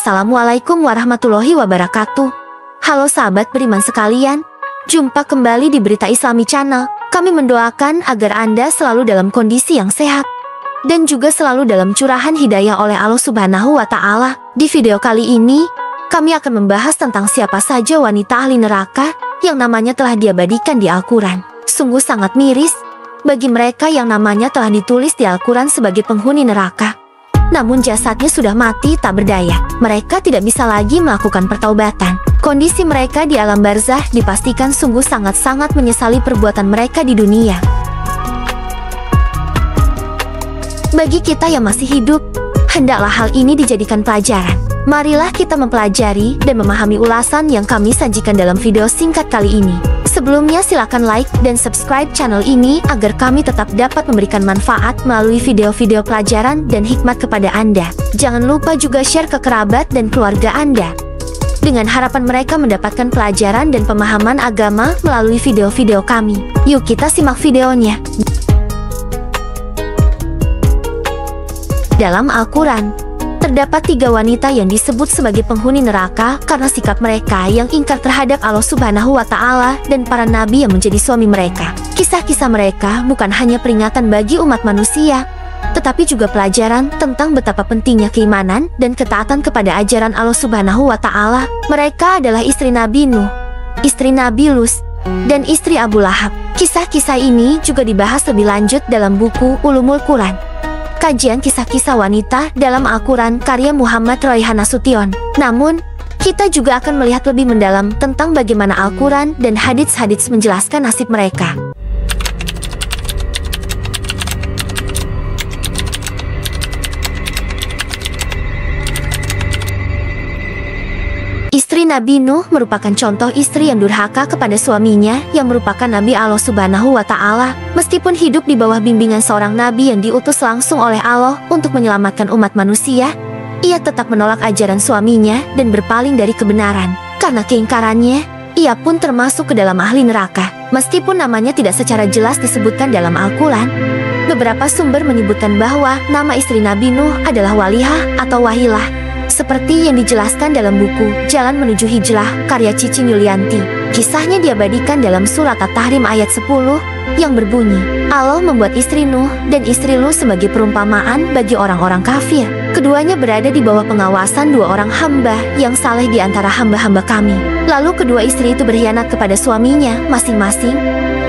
Assalamualaikum warahmatullahi wabarakatuh. Halo sahabat beriman sekalian, jumpa kembali di Berita Islami Channel. Kami mendoakan agar Anda selalu dalam kondisi yang sehat dan juga selalu dalam curahan hidayah oleh Allah Subhanahu wa Ta'ala. Di video kali ini, kami akan membahas tentang siapa saja wanita ahli neraka yang namanya telah diabadikan di Al-Quran. Sungguh sangat miris bagi mereka yang namanya telah ditulis di Al-Quran sebagai penghuni neraka, namun jasadnya sudah mati tak berdaya. Mereka tidak bisa lagi melakukan pertaubatan. Kondisi mereka di alam barzah dipastikan sungguh sangat-sangat menyesali perbuatan mereka di dunia. Bagi kita yang masih hidup, hendaklah hal ini dijadikan pelajaran. Marilah kita mempelajari dan memahami ulasan yang kami sajikan dalam video singkat kali ini. Sebelumnya silakan like dan subscribe channel ini agar kami tetap dapat memberikan manfaat melalui video-video pelajaran dan hikmat kepada Anda. Jangan lupa juga share ke kerabat dan keluarga Anda, dengan harapan mereka mendapatkan pelajaran dan pemahaman agama melalui video-video kami. Yuk kita simak videonya. Dalam Al-Quran, terdapat 3 wanita yang disebut sebagai penghuni neraka karena sikap mereka yang ingkar terhadap Allah Subhanahu wa Ta'ala dan para nabi yang menjadi suami mereka. Kisah-kisah mereka bukan hanya peringatan bagi umat manusia, tetapi juga pelajaran tentang betapa pentingnya keimanan dan ketaatan kepada ajaran Allah Subhanahu wa Ta'ala. Mereka adalah istri Nabi Nuh, istri Nabi Lut, dan istri Abu Lahab. Kisah-kisah ini juga dibahas lebih lanjut dalam buku Ulumul Quran, kajian kisah-kisah wanita dalam Al-Quran karya Muhammad Royhan Nasution. Namun, kita juga akan melihat lebih mendalam tentang bagaimana Al-Quran dan hadits-hadits menjelaskan nasib mereka. Istri Nabi Nuh merupakan contoh istri yang durhaka kepada suaminya yang merupakan Nabi Allah Subhanahu wa Ta'ala. Meskipun hidup di bawah bimbingan seorang Nabi yang diutus langsung oleh Allah untuk menyelamatkan umat manusia, ia tetap menolak ajaran suaminya dan berpaling dari kebenaran. Karena keingkarannya, ia pun termasuk ke dalam ahli neraka. Meskipun namanya tidak secara jelas disebutkan dalam Al-Quran, beberapa sumber menyebutkan bahwa nama istri Nabi Nuh adalah Walihah atau Wahilah, seperti yang dijelaskan dalam buku Jalan Menuju Hijrah karya Cicin Yulianti. Kisahnya diabadikan dalam surat At-Tahrim ayat 10 yang berbunyi, Allah membuat istri Nuh dan istri Lut sebagai perumpamaan bagi orang-orang kafir. Keduanya berada di bawah pengawasan 2 orang hamba yang saleh di antara hamba-hamba kami. Lalu kedua istri itu berkhianat kepada suaminya masing-masing,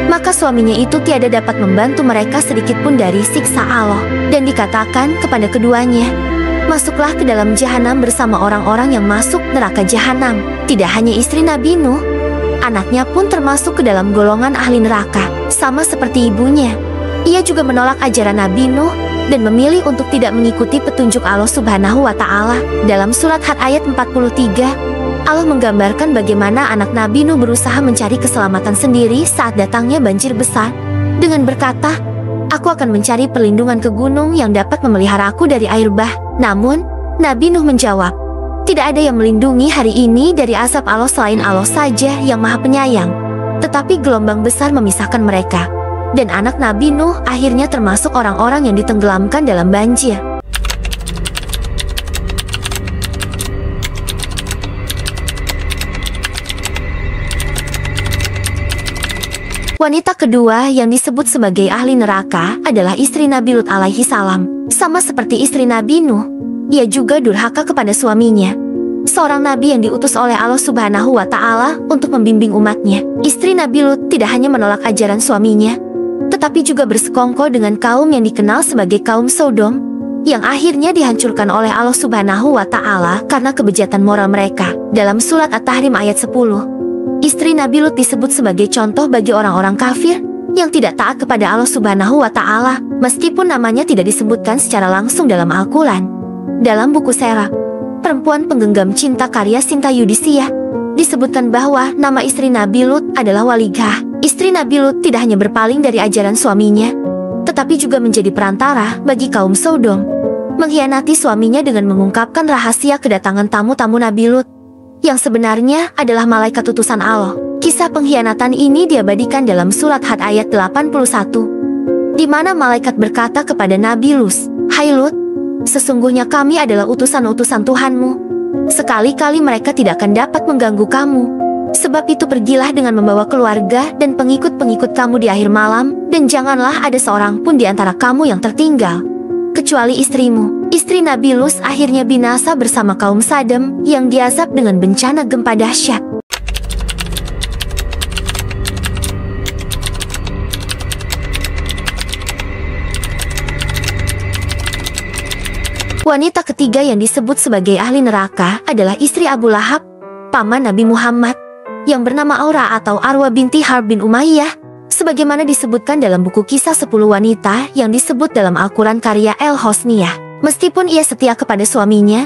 maka suaminya itu tiada dapat membantu mereka sedikit pun dari siksa Allah. Dan dikatakan kepada keduanya, masuklah ke dalam jahanam bersama orang-orang yang masuk neraka jahanam. Tidak hanya istri Nabi Nuh, anaknya pun termasuk ke dalam golongan ahli neraka. Sama seperti ibunya, ia juga menolak ajaran Nabi Nuh dan memilih untuk tidak mengikuti petunjuk Allah Subhanahu wa Ta'ala. Dalam surat Had ayat 43, Allah menggambarkan bagaimana anak Nabi Nuh berusaha mencari keselamatan sendiri saat datangnya banjir besar dengan berkata, aku akan mencari perlindungan ke gunung yang dapat memeliharaku dari air bah. Namun, Nabi Nuh menjawab, tidak ada yang melindungi hari ini dari azab Allah selain Allah saja yang Maha Penyayang. Tetapi gelombang besar memisahkan mereka, dan anak Nabi Nuh akhirnya termasuk orang-orang yang ditenggelamkan dalam banjir. Wanita kedua yang disebut sebagai ahli neraka adalah istri Nabi Lut alaihi salam. Sama seperti istri Nabi Nuh, ia juga durhaka kepada suaminya, seorang nabi yang diutus oleh Allah Subhanahu wa Ta'ala untuk membimbing umatnya. Istri Nabi Lut tidak hanya menolak ajaran suaminya, tetapi juga bersekongkol dengan kaum yang dikenal sebagai kaum Sodom, yang akhirnya dihancurkan oleh Allah Subhanahu wa Ta'ala karena kebejatan moral mereka. Dalam surat At-Tahrim ayat 10, istri Nabi Lut disebut sebagai contoh bagi orang-orang kafir yang tidak taat kepada Allah Subhanahu wa Ta'ala, meskipun namanya tidak disebutkan secara langsung dalam Al-Quran. Dalam buku Serap, Perempuan Penggenggam Cinta karya Sinta Yudhistira, disebutkan bahwa nama istri Nabi Lut adalah Waligah. Istri Nabi Lut tidak hanya berpaling dari ajaran suaminya, tetapi juga menjadi perantara bagi kaum Sodom, mengkhianati suaminya dengan mengungkapkan rahasia kedatangan tamu-tamu Nabi Lut, yang sebenarnya adalah malaikat utusan Allah. Kisah pengkhianatan ini diabadikan dalam surat Had ayat 81, di mana malaikat berkata kepada Nabi Lut, hai Lut, sesungguhnya kami adalah utusan-utusan Tuhanmu, Sekali-kali mereka tidak akan dapat mengganggu kamu. Sebab itu pergilah dengan membawa keluarga dan pengikut-pengikut kamu di akhir malam, dan janganlah ada seorang pun di antara kamu yang tertinggal, kecuali istrimu. Istri Nabi Lut akhirnya binasa bersama kaum Sadem yang diazab dengan bencana gempa dahsyat. Wanita ketiga yang disebut sebagai ahli neraka adalah istri Abu Lahab, paman Nabi Muhammad, yang bernama Aura atau Arwa binti Harb bin Umayyah, sebagaimana disebutkan dalam buku kisah 10 wanita yang disebut dalam Al-Quran karya El-Hosniyah. Meskipun ia setia kepada suaminya,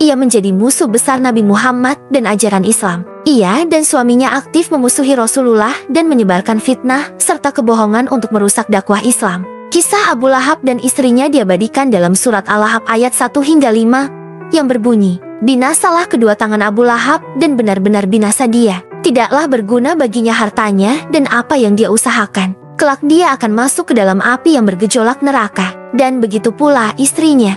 ia menjadi musuh besar Nabi Muhammad dan ajaran Islam. Ia dan suaminya aktif memusuhi Rasulullah dan menyebarkan fitnah serta kebohongan untuk merusak dakwah Islam. Kisah Abu Lahab dan istrinya diabadikan dalam surat Al-Lahab ayat 1 hingga 5 yang berbunyi, "Binasalah kedua tangan Abu Lahab dan benar-benar binasa dia. Tidaklah berguna baginya hartanya dan apa yang dia usahakan. Kelak dia akan masuk ke dalam api yang bergejolak neraka. Dan begitu pula istrinya,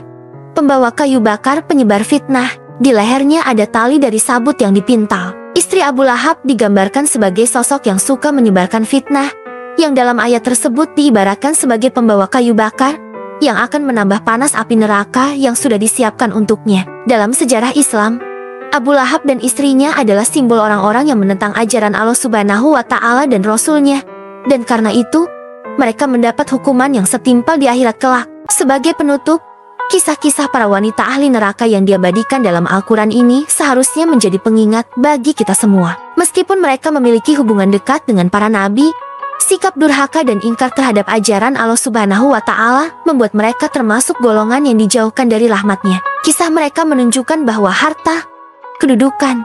pembawa kayu bakar penyebar fitnah. Di lehernya ada tali dari sabut yang dipintal." Istri Abu Lahab digambarkan sebagai sosok yang suka menyebarkan fitnah, yang dalam ayat tersebut diibaratkan sebagai pembawa kayu bakar yang akan menambah panas api neraka yang sudah disiapkan untuknya. Dalam sejarah Islam, Abu Lahab dan istrinya adalah simbol orang-orang yang menentang ajaran Allah Subhanahu wa Ta'ala dan Rasul-Nya, dan karena itu mereka mendapat hukuman yang setimpal di akhirat kelak. Sebagai penutup, kisah-kisah para wanita ahli neraka yang diabadikan dalam Al-Quran ini seharusnya menjadi pengingat bagi kita semua. Meskipun mereka memiliki hubungan dekat dengan para nabi, sikap durhaka dan ingkar terhadap ajaran Allah Subhanahu wa Ta'ala membuat mereka termasuk golongan yang dijauhkan dari rahmat-Nya. Kisah mereka menunjukkan bahwa harta, kedudukan,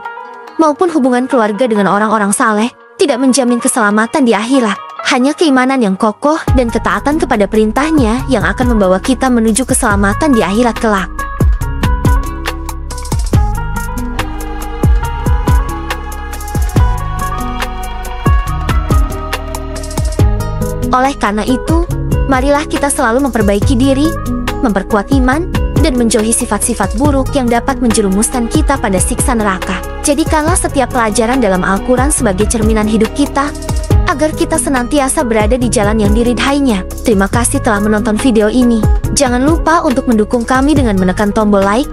maupun hubungan keluarga dengan orang-orang saleh tidak menjamin keselamatan di akhirat. Hanya keimanan yang kokoh dan ketaatan kepada perintah-Nya yang akan membawa kita menuju keselamatan di akhirat kelak. Oleh karena itu, marilah kita selalu memperbaiki diri, memperkuat iman, dan menjauhi sifat-sifat buruk yang dapat menjerumuskan kita pada siksa neraka. Jadikanlah setiap pelajaran dalam Al-Quran sebagai cerminan hidup kita, agar kita senantiasa berada di jalan yang diridhai-Nya. Terima kasih telah menonton video ini. Jangan lupa untuk mendukung kami dengan menekan tombol like,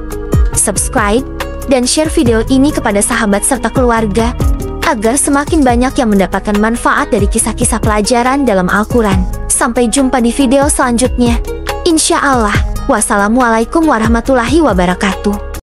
subscribe, dan share video ini kepada sahabat serta keluarga, agar semakin banyak yang mendapatkan manfaat dari kisah-kisah pelajaran dalam Al-Quran. Sampai jumpa di video selanjutnya. Insya Allah. Wassalamualaikum warahmatullahi wabarakatuh.